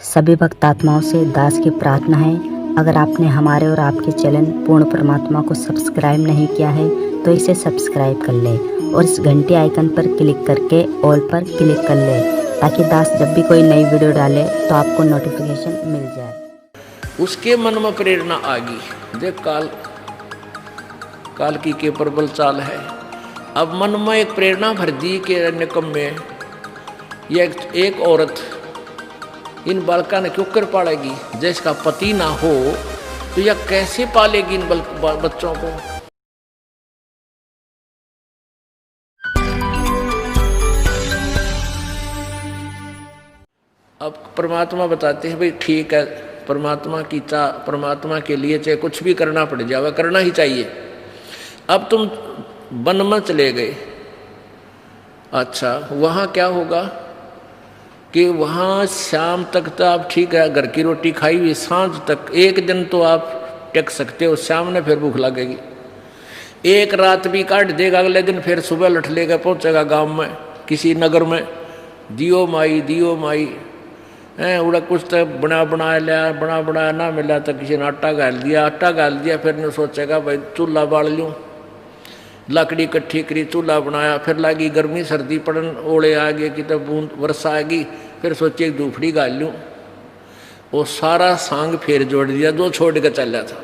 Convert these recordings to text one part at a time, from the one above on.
सभी भक्तात्माओं से दास की प्रार्थना है, अगर आपने हमारे और आपके चैनल पूर्ण परमात्मा को सब्सक्राइब नहीं किया है तो इसे सब्सक्राइब कर लें और इस घंटी आइकन पर क्लिक करके ऑल पर क्लिक कर लें ताकि दास जब भी कोई नई वीडियो डाले तो आपको नोटिफिकेशन मिल जाए। उसके मन में प्रेरणा आ गई। देख काल की के प्रबल चाल है। अब मन में एक प्रेरणा भर दी के निकम में यह एक औरत इन बालका ने क्यों कर पालेगी, जिसका पति ना हो तो यह कैसे पालेगी इन बच्चों को। अब परमात्मा बताते हैं भाई ठीक है, परमात्मा के लिए चाहे कुछ भी करना पड़ जाए, करना ही चाहिए। अब तुम वन में चले गए, अच्छा वहाँ क्या होगा कि वहाँ शाम तक तो आप ठीक है घर की रोटी खाई हुई, सांझ तक एक दिन तो आप टेक सकते हो, शाम ने फिर भूख लगेगी। एक रात भी काट देगा, अगले दिन फिर सुबह लठ लेकर पहुँचेगा गांव में किसी नगर में, दियो माई उड़ा कुछ तो बना ना मिला तो किसी ने आटा गाल दिया फिर ने सोचेगा भाई चूल्हा बाल लूँ, लकड़ी इकट्ठी करी, चूल्हा बनाया, फिर लगी गर्मी सर्दी पड़न, ओले आ गए कि तब बूंद वर्षा आ गई, फिर सोचे एक धूपड़ी गाल लूँ। वो सारा सांग फिर जोड़ दिया जो छोड़ के चला था।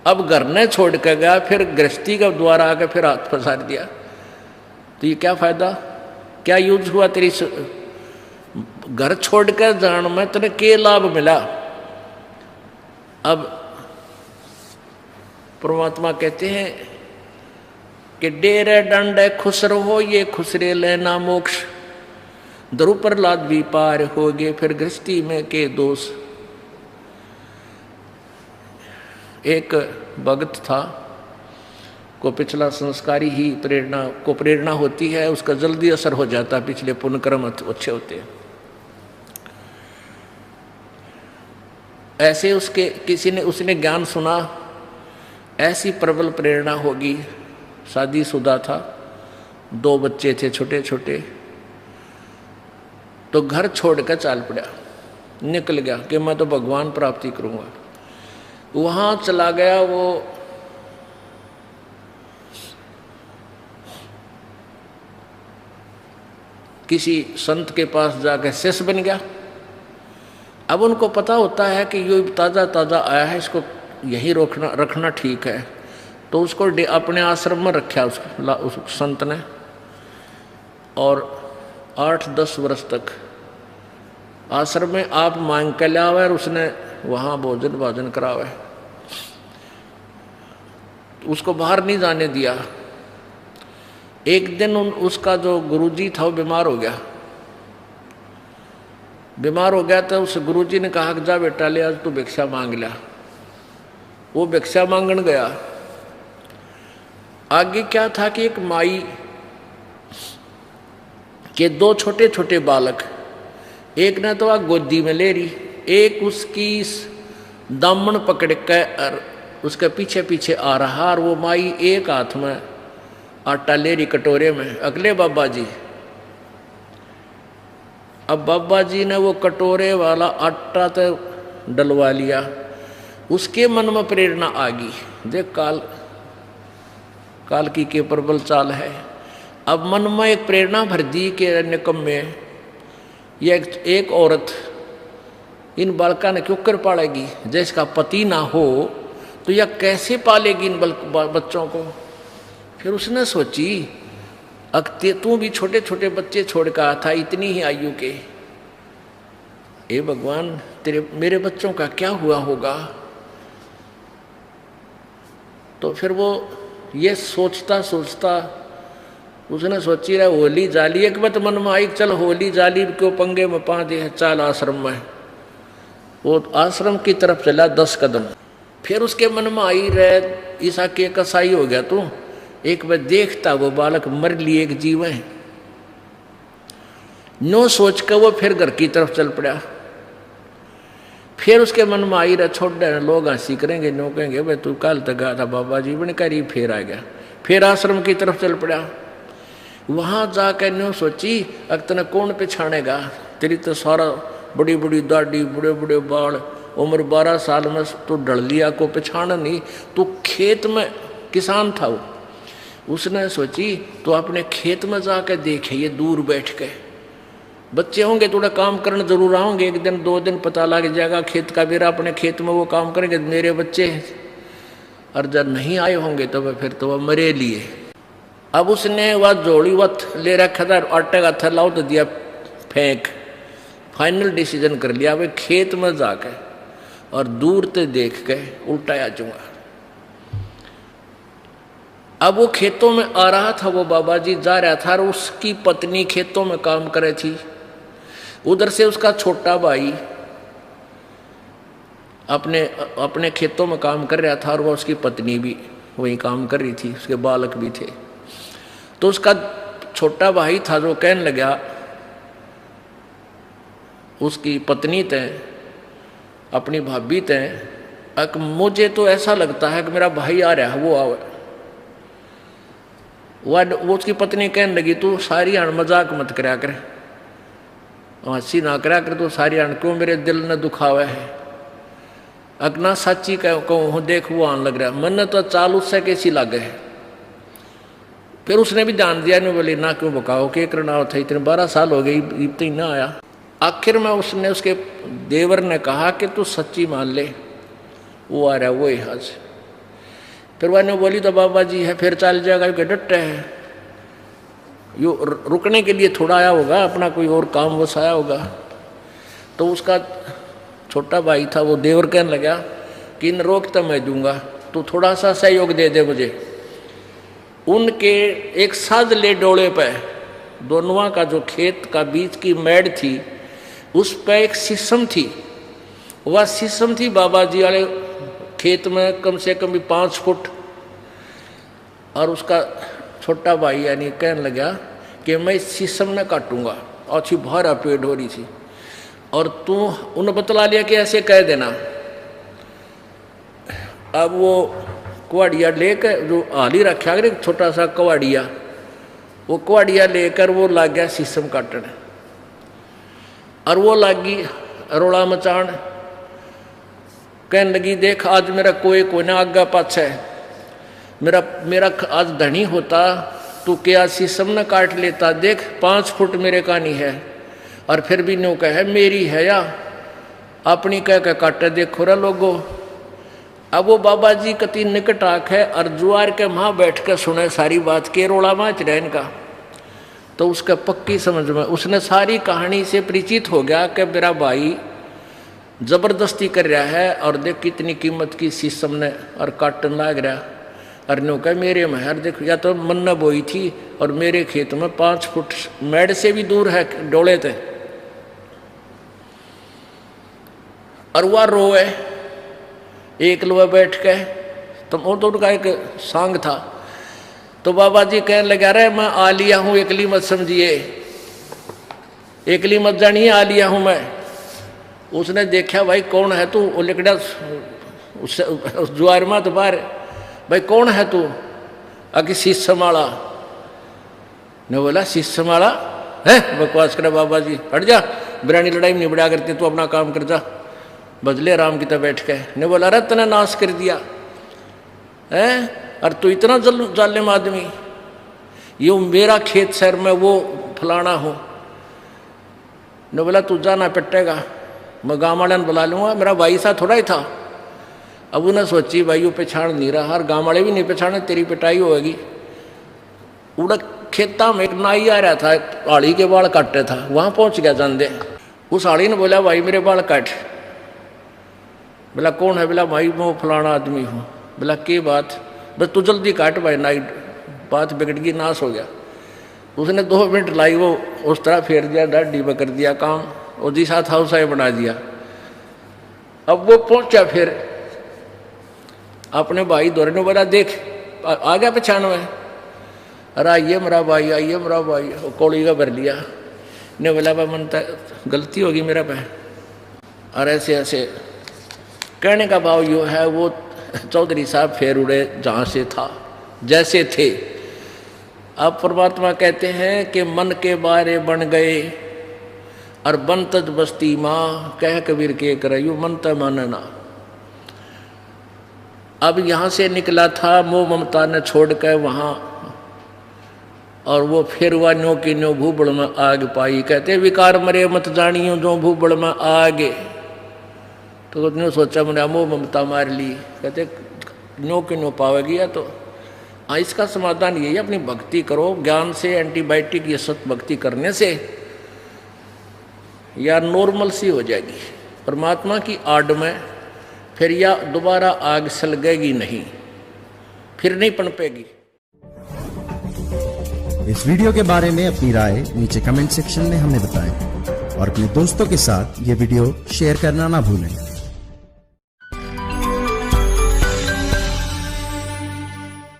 अब घर ने छोड़ कर गया, फिर गृहस्थी का द्वारा आकर फिर हाथ फंसार दिया, तो ये क्या फायदा, क्या यूज हुआ तेरी घर छोड़कर जान में तेरे के लाभ मिला। अब परमात्मा कहते हैं कि डेरे डंडे खुश रहो, ये खुसरे लेना मोक्ष, द्रु प्रहलाद भी पार हो गए, फिर गृहस्थी में के दोष। एक भगत था को पिछला संस्कारी ही प्रेरणा होती है, उसका जल्दी असर हो जाता है, पिछले पुण्य कर्म अच्छे होते हैं। ऐसे उसने ज्ञान सुना, ऐसी प्रबल प्रेरणा होगी। शादीशुदा था, 2 बच्चे थे छोटे छोटे, तो घर छोड़कर चाल पड़ा, निकल गया कि मैं तो भगवान प्राप्ति करूंगा। वहां चला गया, वो किसी संत के पास जाकर शिष्य बन गया। अब उनको पता होता है कि ये ताज़ा ताज़ा आया है, इसको यहीं रखना ठीक है, तो उसको अपने आश्रम में रखा उस संत ने, और 8-10 वर्ष तक आश्रम में आप मांग के लावे और उसने वहाँ भोजन करावे, उसको बाहर नहीं जाने दिया। एक दिन उसका जो गुरुजी था वो बीमार हो गया तो उस गुरुजी ने कहा कि जा बेटा ले आज तू भिक्षा मांग लिया। वो भिक्षा मांगन गया। आगे क्या था कि एक माई के 2 छोटे छोटे बालक, एक ने तो गोदी में ले रही, एक उसकी दामन पकड़ कर उसके पीछे पीछे आ रहा, और वो माई एक हाथ में आटा ले रही कटोरे में, अगले बाबा जी। अब बाबा जी ने वो कटोरे वाला आटा तो डलवा लिया, उसके मन में प्रेरणा आ गई। देख काल की के प्रबल चाल है। अब मन में एक प्रेरणा भर दी के निकम में यह एक औरत इन बालका ने क्यों कर पालेगी, जिसका पति ना हो तो यह कैसे पालेगी इन बच्चों को। फिर उसने सोची अक्ते तू भी छोटे छोटे बच्चे छोड़ कर आया था, इतनी ही आयु के, ए भगवान मेरे बच्चों का क्या हुआ होगा। तो फिर वो ये सोचता उसने सोची रहा होली जाली, एक बात मन में आई, चल होली जाली क्यों पंगे में पा दे, चाल आश्रम में। वो आश्रम की तरफ चला 10 कदम, फिर उसके मन में आई रहे ईसा के कसाई हो गया तू, एक बार देखता वो बालक मर लिए एक जीव है, नो सोच कर वो फिर घर की तरफ चल पड़ा। फिर उसके मन में आई रहा छोड़ दे, लोग हंसी करेंगे, नो कहेंगे भाई तू कल तक गया था बाबा जी बन कर, फिर आ गया, फिर आश्रम की तरफ चल पड़ा। वहां जाकर नो सोची अब तने कौन पहचानेगा, तेरी तो सारा बड़ी बड़ी दाढ़ी, बड़े बड़े बाल, उम्र 12 साल में तो डल लिया, को पहचाना नहीं। तो खेत में किसान था वो, उसने सोची तो अपने खेत में जाकर देखे, ये दूर बैठ के बच्चे होंगे थोड़ा काम करने जरूर आओगे, 1 दिन 2 दिन पता लग जाएगा खेत का, मेरा अपने खेत में वो काम करेंगे, मेरे बच्चे हैं। और जब नहीं आए होंगे तो फिर तो वह मरे लिए। अब उसने वह जोड़ी वत ले रखा था, आटे का थैला तो दिया फेंक, फाइनल डिसीजन कर लिया भाई खेत में जाके और दूर से देख के उल्टा आ जाऊंगा। अब वो खेतों में आ रहा था, वो बाबा जी जा रहा था और उसकी पत्नी खेतों में काम करे थी। उधर से उसका छोटा भाई अपने खेतों में काम कर रहा था और वो उसकी पत्नी भी वही काम कर रही थी, उसके बालक भी थे। तो उसका छोटा भाई था जो कहने लगा उसकी पत्नी ते, अपनी भाभी ते, मुझे तो ऐसा लगता है कि मेरा भाई आ रहा है, वो आवे। वो उसकी पत्नी कहने लगी तू सारी आन मजाक मत कराया कर, हंसी ना कराया कर, तू सारी आन क्यों मेरे दिल ने दुखावा है। अगना सच्ची कहूँ देख वो आन लग रहा, मन तो चाल उससे कैसी लगे है। फिर उसने भी ध्यान दिया, नहीं बोली ना क्यों बकाओ, के करना था, इतने 12 साल हो गए इब तो ना आया। आखिर में उसने उसके देवर ने कहा कि तू सच्ची मान ले वो आ रहा है, वो यहाँ से। फिर वह बोली तो बाबा जी है, फिर चल जाएगा, क्योंकि डटे है, यो रुकने के लिए थोड़ा आया होगा, अपना कोई और काम बस आया होगा। तो उसका छोटा भाई था, वो देवर कहने लगा कि इन रोक तो मैं दूंगा, तू थोड़ा सा सहयोग दे दे मुझे। उनके एक साजले डोले पे दोनों का जो खेत का बीच की मेड़ थी उस पे एक शीशम थी। वह शीशम थी बाबा जी वाले खेत में कम से कम भी 5 फुट। और उसका छोटा भाई यानी कहने लगा कि मैं इस शीशम न काटूंगा, अच्छी भारा पेड़ हो रही थी, और तू उन्हें बतला लिया कि ऐसे कह देना। अब वो कुआड़िया लेकर जो हाली रखा कर एक छोटा सा कुआड़िया, वो कुआड़िया लेकर वो लग गया शीशम काटने। और वो लगी रोला मचान, कहने लगी देख आज मेरा कोई ना आगा पाछा है, मेरा आज धनी होता तू क्या शीशम न काट लेता, देख 5 फुट मेरे कानी है, और फिर भी न्यू कहे मेरी है या अपनी कह के काटे देखो रे लोगो। अब वो बाबा जी कति निकट आंख है और जुआर के वहाँ बैठ कर सुने सारी बात के रोला माच रहे इनका। तो उसका पक्की समझ में उसने सारी कहानी से परिचित हो गया कि मेरा भाई जबरदस्ती कर रहा है, और देख कितनी कीमत की शीशम ने और काटन लाग रहा। और न्यू कह मेरे में यार देख, या तो मन्ना बोई थी और मेरे खेत में 5 फुट मेड़ से भी दूर है डोले थे। और वह रोए एक लोग बैठ के, तो उनका एक सांग था। तो बाबा जी कहने लगा रहे मैं आ लिया हूँ, एकली मत समझिए, एकली मत जानिए, आ लिया हूँ मैं। उसने देखा भाई कौन है तू, वो लिकड़ा उस जुआर में तो बाहर, भाई कौन है तू, आगे शीशम वाला ने बोला शीशम वाला है, बकवास करे बाबा जी, हट जा, बिरानी लड़ाई नहीं बढ़ा करते, तू अपना काम कर जा, बदले राम की तरह बैठ के। ने बोला अरे तने नाश कर दिया है, और तू इतना जालिम आदमी, ये मेरा खेत शहर में वो फलाना हो। ने बोला तू जाना पिटेगा, मैं गाँव वाले बुला लूँगा, मेरा भाई सा थोड़ा ही था। अब उन्हें सोची भाई वो पहचान नहीं रहा, और गाँव वाले भी नहीं पहचाने, तेरी पिटाई होगी। उड़ा खेता में एक नाई आ रहा था, आड़ी के बाल काटते था, वहाँ पहुँच गया जानदे। उस आड़ी ने बोला भाई मेरे बाल काट। बोला कौन है, बोला भाई मैं फलाना आदमी हूँ। बोला के बात, बस तू जल्दी काट भाई, नाइट बात बिगड़ गई, नाश हो गया। उसने 2 मिनट लाई, वो उस तरह फेर दिया, डाढ़ी में कर दिया काम, और जी साथ हाउस आए बना दिया। अब वो पहुंचा फिर अपने भाई दौरे ने, बोला देख आ गया पहचान में, अरे आइए मेरा भाई, आइए मेरा भाई, कौड़ी का भर लिया। ने बोला भाई मन गलती होगी मेरा पे, और ऐसे ऐसे कहने का भाव यो है। वो चौधरी साहब फेर उड़े जहाँ से था जैसे थे। अब परमात्मा कहते हैं कि मन के बारे बन गए और बन तज बस्ती माँ कह कबीर के करयू मन त मानना। अब यहाँ से निकला था मोह ममता ने छोड़ कर वहाँ, और वो फिर हुआ न्यो की न्यो भूबड़ में आग पाई। कहते विकार मरे मत जानियो जो भूबड़ में आगे। तो न्यो सोचा मैंने मोह ममता मार ली। कहते न्यो की न्यो पावेगी। या तो हाँ, इसका समाधान यही है, अपनी भक्ति करो ज्ञान से। एंटीबायोटिक ये सत भक्ति करने से या नॉर्मल सी हो जाएगी परमात्मा की आड़ में, फिर या दोबारा आग सलगेगी नहीं, फिर नहीं पनपेगी। इस वीडियो के बारे में अपनी राय नीचे कमेंट सेक्शन में हमें बताएं और अपने दोस्तों के साथ ये वीडियो शेयर करना ना भूलें।